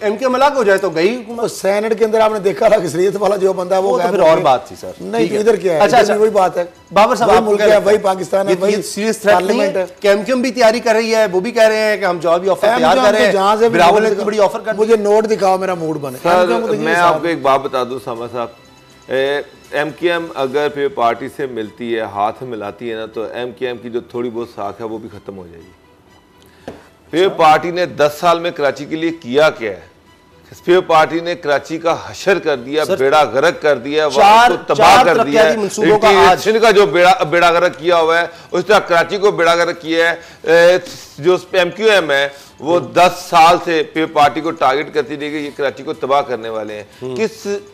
एमक्यूएम अलग हो जाए तो गई हुकूमत। सेनेट के अंदर आपने देखा अक्सरियत वाला जो बंदा है वो तो फिर और बात थी सर। नहीं तो इधर क्या है? अच्छा वही बात है बाबर साहब, मुल्क है, वही पाकिस्तान है, वही सीरियस थ्रेट नहीं है कि एमक्यूएम भी तैयारी कर रही है, वो भी कह रहे हैं कि हम जवाबी ऑफर तैयार कर रहे हैं। बिलावल ने इतनी बड़ी ऑफर कर, मुझे नोट दिखाओ, मेरा मूड बने। मैं आपको एक बात बता दूं सामा साहब, एमक्यूएम अगर फिर पार्टी से मिलती है, हाथ मिलाती है ना, तो एमक्यूएम की जो थोड़ी बहुत साख है वो भी खत्म हो जाएगी। फिर पार्टी ने 10 साल में कराची के लिए किया क्या है? फिर पार्टी ने कराची का हशर कर दिया, बेड़ा गर्क कर दिया, तबाह कर दिया है। का जो बेड़ा गर्क किया हुआ है, उस तरह कराची को बेड़ा गर्क किया है। जो एमक्यूएम है वो 10 साल से पीपल पार्टी को टारगेट करती रही कि ये कराची को तबाह करने वाले हैं।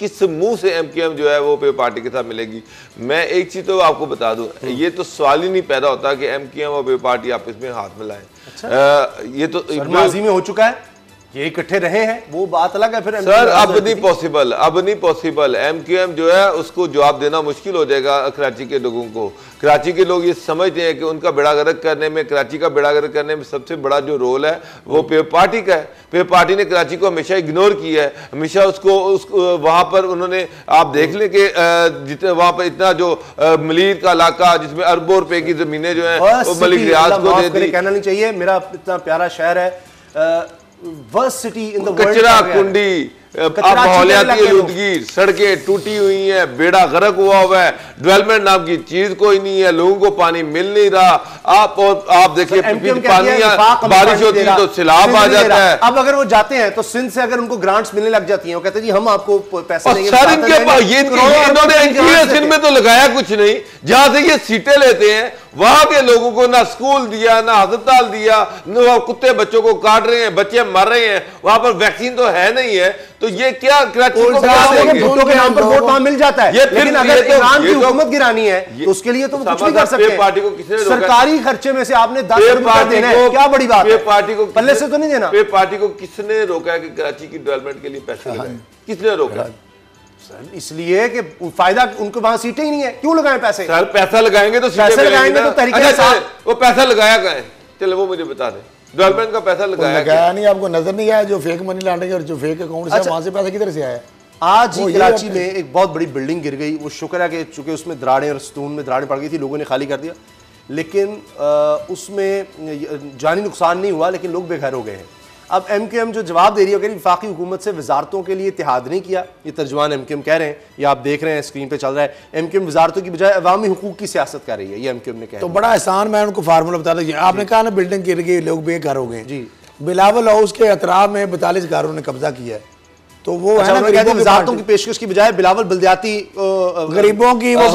किस मुंह से MQM जो है वो पीपल पार्टी के साथ मिलेगी? मैं एक चीज तो आपको बता दूं, ये तो सवाल ही नहीं पैदा होता कि MQM और पीपल पार्टी आपस में हाथ मिलाएं। ये तो माजी में हो चुका है, ये इकट्ठे रहे हैं, वो बात अलग है। फिर सर अब नहीं पॉसिबल MQM जो है उसको जवाब देना मुश्किल हो जाएगा कराची के लोगों को। कराची के लोग ये समझते हैं कि उनका बेड़ा गर्क करने में, कराची का बेड़ा गर्क करने में सबसे बड़ा जो रोल है वो पीपल पार्टी का है। पीपल पार्टी ने कराची को हमेशा इग्नोर किया है, हमेशा उसको वहां पर उन्होंने, आप देख लें कि जितने वहां पर इतना जो मलीर का इलाका जिसमें अरबों रुपए की जमीनें जो है वो मलिक रियाज को दे दी। कहना नहीं चाहिए, मेरा इतना प्यारा शहर है, worst city in the world, कचरा कुंडी, माहौलियाती आलूदगी, सड़कें टूटी हुई हैं, बेड़ा गर्क हुआ है, डेवलपमेंट नाम की चीज कोई नहीं है, लोगों को पानी मिल नहीं रहा। आप देखिए पानी बारिश होती है तो सैलाब आ जाता है। अब अगर वो जाते हैं तो सिंध से अगर उनको ग्रांट्स मिलने लग जाती हैं, वो कहते हैं जी हम आपको पैसे देंगे। सर इनके पास ये इन्होंने सिंध में तो लगाया कुछ नहीं, जहां से ये सीटें लेते हैं वहां के लोगों को ना स्कूल दिया, ना अस्पताल दिया, न कुत्ते बच्चों को काट रहे हैं, बच्चे मर रहे हैं, वहां पर वैक्सीन तो है नहीं है, तो ये क्या कराची को क्या देंगे? भुट्टो के नाम पर वोट वहां मिल जाता है, लेकिन अगर इमरान की हुकूमत गिरानी है तो उसके लिए तो कुछ नहीं कर सकते। पार्टी को किसने रोका? सरकारी खर्चे में से आपने 10 रुपए देना है, क्या बड़ी बात है? पार्टी को पल्ले से तो नहीं देना। पार्टी को किसने रोका है कि कराची की डेवलपमेंट के लिए पैसे लगाए? किसने रोका? सर इसलिए कि फायदा, उनको वहां सीटें ही नहीं है, क्यों लगाएं पैसे? सर पैसा लगाएंगे तो पैसे लगाएंगे तो तरीके वो पैसा लगाया कहाँ है? चलो वो मुझे बता दें, डेवलपमेंट का पैसा लगाया नहीं, आपको नजर नहीं आया जो फेक मनी लॉन्ड्रिंग और जो फेक अकाउंट है वहां से पैसा किधर से आया? आज ही कराची में एक बहुत बड़ी बिल्डिंग गिर गई, वो शुक्र है कि चूंकि उसमें दराड़ें और सतून में दराड़ें पड़ गई थी, लोगों ने खाली कर दिया, लेकिन उसमें जानी नुकसान नहीं हुआ, लेकिन लोग बेघर हो गए हैं। अब MQM जो जवाब दे रही है, अगर वफाकी हुकूमत से वजारतों के लिए इत्तेहाद नहीं किया, ये तर्जुमान MQM कह रहे हैं, ये आप देख रहे हैं स्क्रीन पे चल रहा है, MQM वजारतों की बजाय अवामी हुकूक की सियासत कर रही है, ये MQM ने कहा। तो बड़ा आसान, मैं उनको फार्मूला बता दूं, आपने कहा ना बिल्डिंग गिर गई, लोग बेघर हो गए जी। बिलावल हाउस के अतराफ में 42 घरों ने कब्जा किया है, तो वो है ना वजारतों की पेशकश की बजाय बिलावल बल्दियाती गरीबों की वो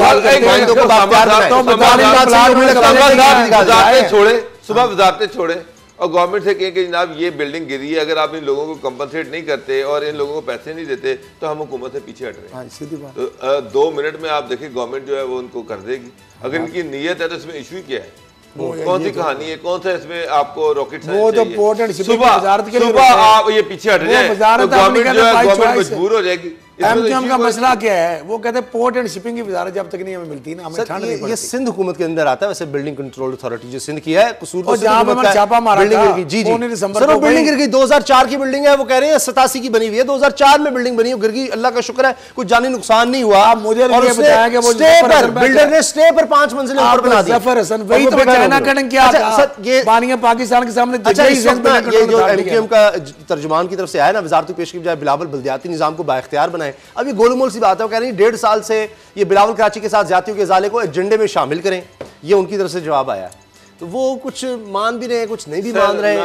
सुबह वजारतें छोड़े और गवर्नमेंट से कहें कि जनाब ये बिल्डिंग गिरी है, अगर आप इन लोगों को कंपनसेट नहीं करते और इन लोगों को पैसे नहीं देते तो हम हुकूमत से पीछे हट रहे हैं। सीधी बात। तो 2 मिनट में आप देखिए गवर्नमेंट जो है वो उनको कर देगी। अगर इनकी नीयत है तो इसमें इशू क्या है? कौन सी कहानी है? कौन सा इसमें आपको रॉकेट वो तो पोर्ट एंड शिपिंग वजारत के लिए सुबह आप ये पीछे हट जाए तो गवर्नमेंट जो है गवर्नमेंट मजबूर हो जाएगी। MQM का मसला क्या है? वो कहते हैं पोर्ट एंड शिपिंग की वजारत जब तक नहीं हमें मिलती ना, हमें ठंड नहीं पड़ती। ये सिंध हुकूमत के अंदर आता है, वैसे बिल्डिंग कंट्रोल अथॉरिटी जो सिंध की है, कसूर तो जहां पे छापा मारा था, जी जी सर वो बिल्डिंग गिर गई, 2004 की बिल्डिंग है, वो कह रहे हैं 87 की बनी हुई है, 2004 में बिल्डिंग बनी, गिर गई, अल्लाह का शुक्र है कुछ जानी नुकसान नहीं हुआ। मुझे बताया कि वो बिल्डर ने स्टे पर 5 मंजिलें ऊपर बना दी। जफर हसन वही तो चाइना कटिंग किया था, ये बानिया पाकिस्तान के सामने। अच्छा ये जो MQM का तर्जुमान की तरफ से आया ना, वजारत पेश की बजाय बिलावल बल्दियाती निजाम को बाइख्तियार बनाए, अब ये गोलमोल सी बात है, वो कह रही है 1.5 साल से ये बिलावल कराची के साथ जातियों के इजाले को एजेंडे में शामिल करें, ये उनकी तरफ से जवाब आया। तो वो कुछ मान भी रहे हैं, कुछ नहीं भी मान रहे हैं।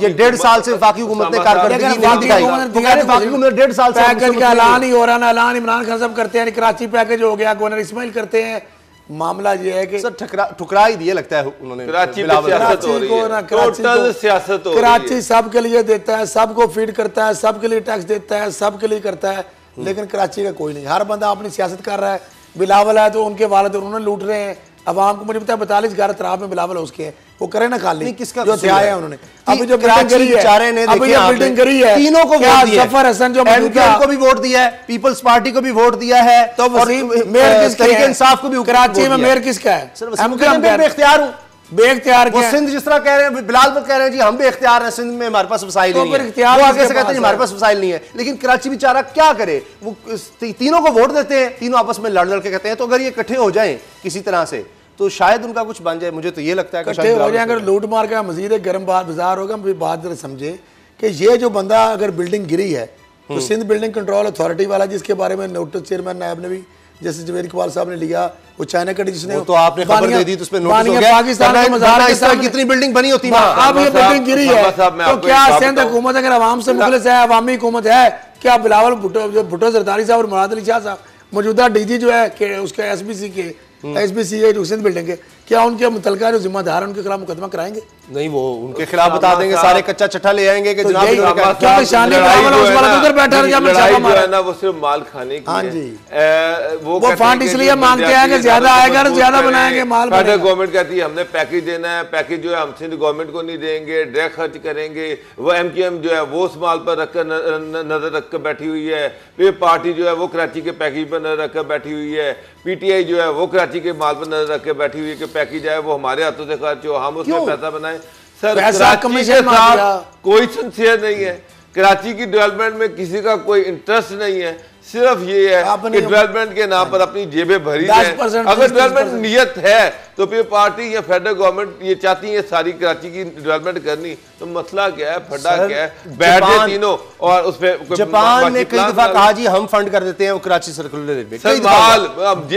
ये 1.5 साल से वफाकी हुकूमत ने कारकर्दगी नहीं दिखाई। वफाकी हुकूमत 1.5 साल से पैकेज का ऐलान ही हो रहा ना, ऐलान इमरान खान साहब करते हैं, कराची पैकेज हो गया, गवर्नर इस्माइल करते हैं। मामला ये है कि सर ठुकरा ही दिए लगता है उन्होंने। कराची टोटल सियासत हो रही है। कराची सबके लिए देता है, सबको फीड करता है, सबके लिए टैक्स देता है, सबके लिए करता है, लेकिन कराची का कोई नहीं। हर बंदा अपनी सियासत कर रहा है। बिलावल है तो उनके वालिद उन्होंने लूट रहे हैं अवाम को। मुझे पता है 42 घर तराब में बिलावल उसके हैं, वो करे ना खाली, किसका जो है उन्होंने। अभी जो कराची बेचारे ने बिल्डिंग करी है, तीनों को वोट दिया, जफर हसन जो MQM को भी वोट दिया है, पीपल्स पार्टी को भी वोट दिया है, तो मेयर किसका है? इंसाफ को भी। कराची में मेयर किसका है? मैं बेख्तियार हूं, बेख्तियार वो सिंध जिस तरह कह रहे हैं, बिलाल पर कह रहे हैं जी हम बेख्तियार हैं, सिंध में हमारे पास वसाइल नहीं है, वो आगे से कहते हैं हमारे पास वसाइल नहीं है। लेकिन कराची बेचारा क्या करे, वो तीनों को वोट देते हैं, तीनों आपस में लड़ लड़ के कहते हैं। तो अगर ये इकट्ठे हो जाएं किसी तरह से तो शायद उनका कुछ बन जाए। मुझे तो ये लगता है कि इकट्ठे हो जाए, अगर लूट मार का मजीद गर्म बाजार होगा। बात जरा समझे कि ये जो बंदा अगर बिल्डिंग गिरी है तो सिंध बिल्डिंग कंट्रोल अथॉरिटी वाला, जिसके बारे में नोटिस चेयरमैन नायब ने भी जैसे जवेद इकबाल साहब ने लिया, वो चाइना कटी जिसने तो आपने खबर दे दी तो उसमें नोटिस हो गया। पाकिस्तान के मज़ार के सामने कितनी बिल्डिंग बनी होती है, अब ये बिल्डिंग गिरी है तो क्या सिंध हुकूमत अगर आवाम से मुखलिस है, अवामी हुकूमत है, क्या बिलावल भुट्टो जरदारी साहब और मुराद अली शाह साहब मौजूदा DG जो है कि उसके SBC के SBC है जो सिंध बिल्डिंग के, क्या उनके मुतलका जो जिम्मेदार है उनके खिलाफ मुकदमा कराएंगे? नहीं, वो उनके खिलाफ बता देंगे, सारे कच्चा चट्टा ले आएंगे कि जनाब लड़ाई जो है ना वो सिर्फ माल खाने की है। वो फंड इसलिए मांगते हैं कि ज्यादा आएगा तो ज्यादा बनाएंगे माल। गवर्नमेंट कहती है हमने पैकेज देना है, पैकेज जो है हम सिंध गवर्नमेंट को नहीं देंगे, डायरेक्ट खर्च करेंगे। वो MQM जो है वो उस माल पर रखकर नजर रखकर बैठी हुई है, फिर पार्टी जो है वो कराची के पैकेज पर नजर रखकर बैठी हुई है, PTI जो है वो कराची के माल पर नजर रखकर बैठी हुई है कि पैकेज है वो हमारे हाथों से खर्च हो, हम उसमें पैसा बनाए। सर कराची के साथ कोई सिंसियर नहीं है, कराची की डेवलपमेंट में किसी का कोई इंटरेस्ट नहीं है, सिर्फ ये है कि डेवलपमेंट के नाम पर अपनी जेबें भरी हैं। अगर डेवलपमेंट नियत है तो फिर पार्टी या फेडरल गवर्नमेंट ये चाहती है सारी कराची की डेवलपमेंट करनी, तो मसला क्या है, फड्डा क्या है? बैठ गए तीनों और उस पे जापान ने कई दफा कहा जी हम फंड कर देते हैं वो कराची सर्कुलर रेलवे।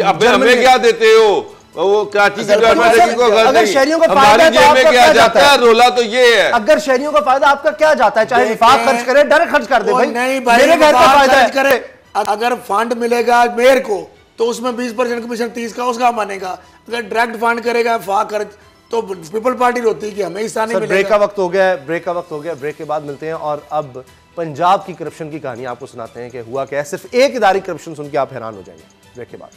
अब हमें क्या देते हो? वो कराची की अगर शहरियों का फायदा जेब में क्या जाता है? रोला तो ये है, अगर शहरियों का फायदा आपका क्या जाता है, चाहे विफाक खर्च करे, डायरेक्ट खर्च कर दे भाई, नहीं भाई मेरे घर का फायदा करे। अगर फंड मिलेगा मेयर को तो उसमें 20% कमीशन 30 का उसका बनेगा। अगर डायरेक्ट फंड करेगा फाक खर्च तो पीपल पार्टी रोती है कि हमें हिस्सा नहीं मिलेगा। ब्रेक का वक्त हो गया, ब्रेक का वक्त हो गया, ब्रेक के बाद मिलते हैं और अब पंजाब की करप्शन की कहानी आपको सुनाते हैं कि हुआ क्या है। सिर्फ एक इदारी करप्शन सुन के आप हैरान हो जाएंगे। ब्रेक के बाद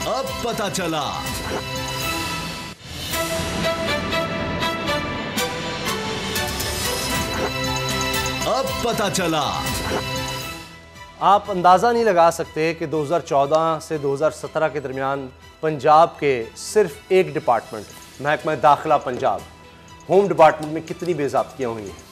अब पता चला। अब पता चला। आप अंदाज़ा नहीं लगा सकते कि 2014 से 2017 के दरमियान पंजाब के सिर्फ एक डिपार्टमेंट, महकमा दाखिला पंजाब, होम डिपार्टमेंट में कितनी बेज़ाब्तियाँ हुई हैं।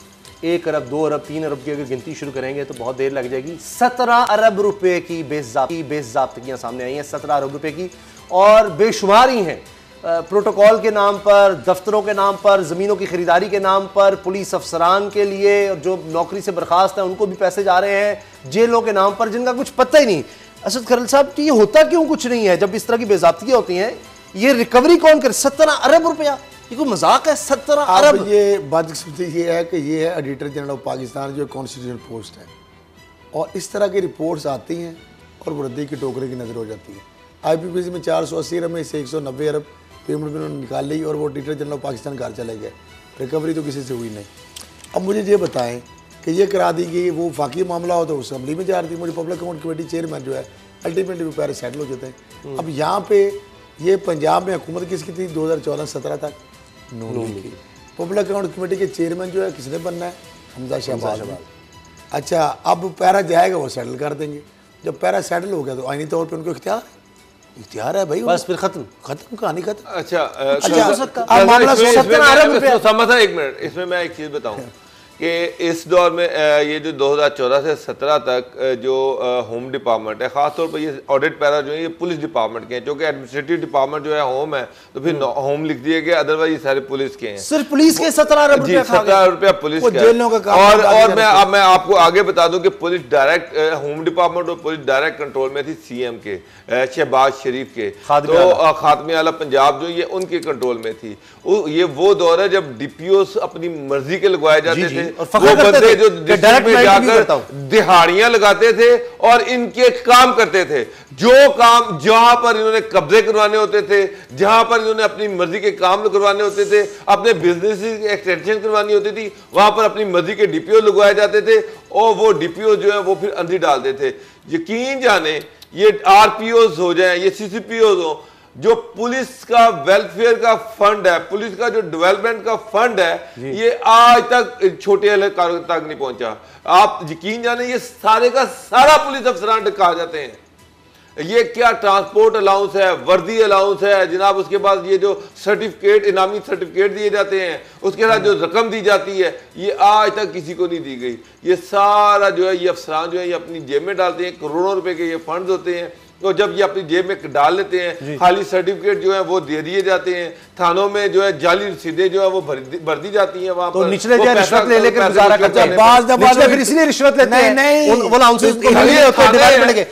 1 अरब 2 अरब 3 अरब की अगर गिनती शुरू करेंगे तो बहुत देर लग जाएगी। 17 अरब रुपए की बेज़ाब्तियाँ सामने आई हैं, 17 अरब रुपए की, और बेशुमार ही हैं। प्रोटोकॉल के नाम पर, दफ्तरों के नाम पर, ज़मीनों की खरीदारी के नाम पर, पुलिस अफसरान के लिए जो नौकरी से बर्खास्त हैं उनको भी पैसे जा रहे हैं, जेलों के नाम पर जिनका कुछ पता ही नहीं। असद खरल साहब कि ये होता क्यों कुछ नहीं है जब इस तरह की बेज़ाब्तियाँ होती हैं? ये रिकवरी कौन करे? 17 अरब रुपया, ये कोई मजाक है? 17 अरब। ये बदकिस्मती ये है कि ये है एडिटर जनरल ऑफ पाकिस्तान जो कॉन्स्टिट्यूशनल पोस्ट है, और इस तरह की रिपोर्ट्स आती हैं और वृद्धि की टोकरे की नज़र हो जाती है। IPPC में 480 अरब में से 190 अरब पेमेंट में उन्होंने निकाल ली और वो एडिटर जनरल ऑफ पाकिस्तान घर चले गए, रिकवरी तो किसी से हुई नहीं। अब मुझे ये बताएं कि ये करा दी गई, वो फाकी मामला हो तो असम्बली में जा रही थी, मुझे पब्लिक अकाउंट कमेटी चेयरमैन जो है अल्टीमेटली वो पैरे सेटल हो जाते हैं। अब यहाँ पे ये पंजाब में हुकूमत किसकी थी 2014-17 तक? नून की। पब्लिक अकाउंट कमेटी के चेयरमैन जो है किसने बनना है? हमजा शहबाज। अच्छा, अब पैरा जाएगा वो सेटल कर देंगे। जब पैरा सेटल हो गया तो आईनी तौर पर उनको इख्तियार है भाई, बस फिर खत्म कहानी खत्म। अच्छा मामला एक मिनट, इसमें मैं एक चीज़ बताऊं कि इस दौर में ये जो 2014 से 17 तक जो होम डिपार्टमेंट है, ख़ासतौर पर ये ऑडिट पैरा जो है ये पुलिस डिपार्टमेंट के हैं, क्योंकि एडमिनिस्ट्रेटिव डिपार्टमेंट जो है होम है तो फिर होम लिख दिए गए, अदरवाइज ये सारे पुलिस के हैं। सिर्फ पुलिस के 17 अरब जी, 17 रुपया पुलिस का। और मैं आपको आगे बता दूं कि पुलिस डायरेक्ट होम डिपार्टमेंट और पुलिस डायरेक्ट कंट्रोल में थी CM के, शहबाज शरीफ के, तो खात्मे आला पंजाब जो ये उनके कंट्रोल में थी। ये वो दौर है जब DPOs अपनी मर्जी के लगवाए जाते थे, वो बंदे जो डिस्ट्रिक्ट में जाकर दिहाड़ियां लगाते थे और इनके काम करते थे। जो काम जहां पर इन्होंने कब्जे करवाने होते थे, जहां पर इन्होंने अपनी मर्जी के काम करवाने होते थे, अपने बिजनेस की एक्सटेंशन करवानी होती थी, वहां पर अपनी मर्जी के DPO लगवाए जाते थे और वो DPO जो है वो फिर अंधी डालते थे। यकीन जाने ये RPOs हो जाए, ये CCPOs हो, जो पुलिस का वेलफेयर का फंड है, पुलिस का जो डेवलपमेंट का फंड है, ये आज तक छोटे एहलकारों तक नहीं पहुंचा। आप यकीन जाने ये सारे का सारा पुलिस अफसरान कहा जाते हैं। ये क्या ट्रांसपोर्ट अलाउंस है, वर्दी अलाउंस है जनाब, उसके बाद ये जो सर्टिफिकेट, इनामी सर्टिफिकेट दिए जाते हैं, उसके साथ जो रकम दी जाती है, ये आज तक किसी को नहीं दी गई। ये सारा जो है ये अफसरान जो है ये अपनी जेब में डालते हैं। करोड़ों रुपए के ये फंड्स होते हैं, तो जब ये अपनी जेब में डाल लेते हैं, खाली सर्टिफिकेट जो है वो दे दिए जाते हैं, थानों में जो है जाली रसीदें जो है वो भर दी जाती हैं वहां तो पर, निचले जो रिश्वत ले लेकर गुजारा करते हैं, बाज़ फिर इसलिए रिश्वत लेते हैं, नहीं वो लाउंसेस को ये मिले होते हैं डिपार्टमेंट के,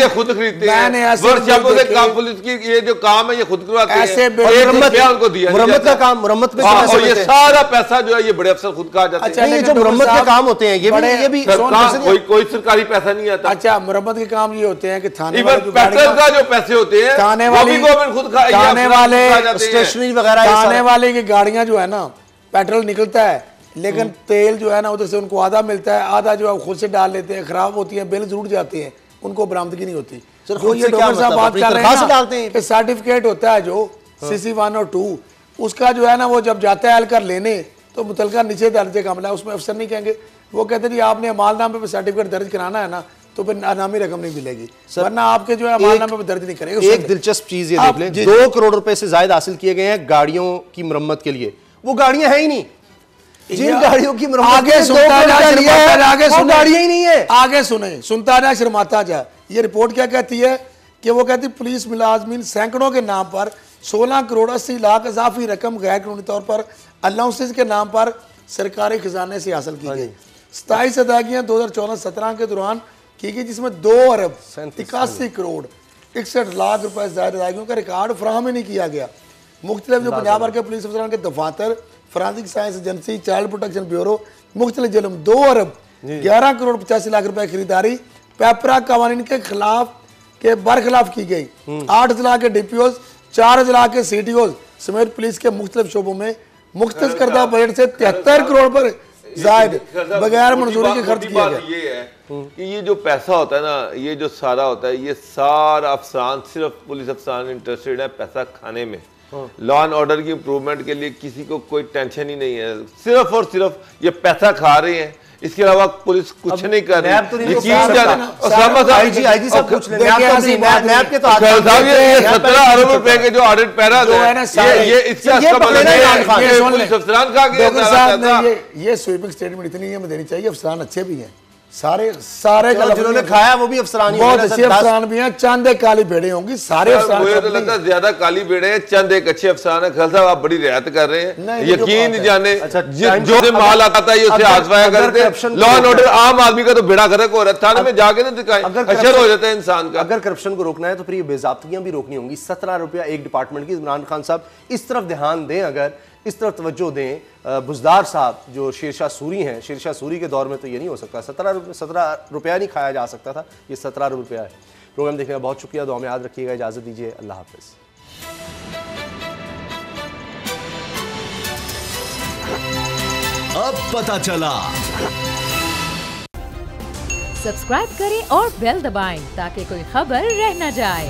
ये खुद खरीदते हैं, वर्कशॉपों से काम, पुलिस की ये जो काम है ये खुद करवाते हैं, ऐसे उनको दिया मुरम्मत का काम, मुरम्मत पे और ये सारा पैसा जो है ये बड़े अफसर खुद खा जाते हैं। ये जो मुरम्मत के काम होते हैं ये भी कोई सरकारी पैसा नहीं आता। अच्छा, मुरम्मत के काम ये होते हैं कि थाने पेट्रोल का जो पैसे होते हैं थाने वो भी गवर्नमेंट खुद थाने वाले स्टेशनरी वगैरह, थाने वाले की गाड़ियां जो है ना, पेट्रोल निकलता है लेकिन तेल जो है ना उधर से उनको आधा मिलता है, आधा जो है खुद से डाल लेते हैं, खराब होती है, बिल जरूर जाते हैं, उनको बरामदगी नहीं होती। जो ये डॉक्टर साहब बात कर रहे हैं कि सर्टिफिकेट होता है जो CC1 और 2, उसका जो है ना वो जब जाता है हल कर लेने तो मुतलका नीचे दर्जे का मामला है, उसमें अफसर नहीं कहेंगे, वो कहते हैं जी आपने अमालनामे पे सर्टिफिकेट दर्ज कराना है ना तो फिर अनामी रकम नहीं मिलेगी, वरना आपके जो है अमालनामे पे दर्ज नहीं करेंगे। एक दिलचस्प चीज ये देख लें, 2 करोड़ रुपए से ज्यादा हासिल किए गए हैं गाड़ियों की मरम्मत के लिए, वो गाड़ियां हैं ही नहीं, जिन गाड़ियों की मरम्मत आगे सुनता जा, आगे सुन, गाड़ियां ही नहीं है, आगे सुने, सुनता जा शर्माता जा। ये रिपोर्ट क्या कहती है कि वो कहती पुलिस मुलाजमीन सैकड़ों के नाम पर 16 करोड़ 80 लाख इजाफी रकम गैर कानूनी तौर पर अलाउंसेस के नाम पर सरकारी खजाने से हासिल की गई। 27 अदायगियां 2014-17 के दौरान की गई, जिसमें 2 अरब 81 करोड़ 61 लाख रुपए ज्यादा अदायगियों का रिकॉर्ड फराहम ही नहीं किया गया। मुख्तलिफ जो पंजाब भर के पुलिस अफसरान के दफातर, forensic science agency, child protection bureau, मुख्तलिफ जेलों में 2 अरब 11 करोड़ 85 लाख रुपए खरीदारी पेपरा कवानीन के खिलाफ के बरखिलाफ की गई। 8 जिला के DPOs, 4 जिला के CTOs समेत पुलिस के मुख्तलिफ शोबों में मुख्तस करदा बजट से 73 करोड़ पर जायद बगैर मंजूरी के खर्च किया गया। ये है कि ये जो पैसा होता है ना, ये जो सारा होता है, ये सारा अफसरान, सिर्फ पुलिस अफसरान इंटरेस्टेड है पैसा खाने में। लॉ एंड ऑर्डर की इंप्रूवमेंट के लिए किसी को कोई टेंशन ही नहीं है, सिर्फ और सिर्फ ये पैसा खा रहे हैं, इसके अलावा पुलिस कुछ नहीं कर रही। यकीन आईजी सब कुछ ले, नैब के तो 17 अरब रुपए के जो ऑडिट पैरा ये इसके पुलिस अफसरान खा गए। ये स्वीपिंग स्टेटमेंट इतनी है देनी चाहिए, अफसरान अच्छे भी हैं, सारे जिन्होंने खाया वो भी अफसरान ही, बहुत अच्छे अफसरान भी हैं, चंद एक काली भेड़े होंगी, सारे अफसरान मुझे तो लगता है ज्यादा काली भेड़े हैं, चंद एक अच्छे अफसरान है। खान साहब आप बड़ी रियायत कर रहे हैं, यकीन जाने जो माल आता है उसे आजमाया करते हैं। लॉ एंड ऑर्डर आम आदमी का तो बेड़ा गर्क हो रहा है, थाने में जाके ना दिखाएं, अशर हो जाता है इंसान का। अगर करप्शन को रोकना है तो फिर ये बेजाब्तियां भी रोकनी होंगी। 17 रुपया एक डिपार्टमेंट की, इमरान खान साहब इस तरफ ध्यान दें, अगर इस तरफ तवज्जो दें। बुजदार साहब जो शेरशाह सूरी हैं, शेरशाह सूरी के दौर में तो ये नहीं हो सकता, 17 रुपया नहीं खाया जा सकता था, ये 17 रुपया है। प्रोग्राम देखने का बहुत शुक्रिया, दुआ में याद रखिएगा, इजाजत दीजिए, अल्लाह हाफिज। अब पता चला। सब्सक्राइब करें और बेल दबाएं ताकि कोई खबर रह न जाए।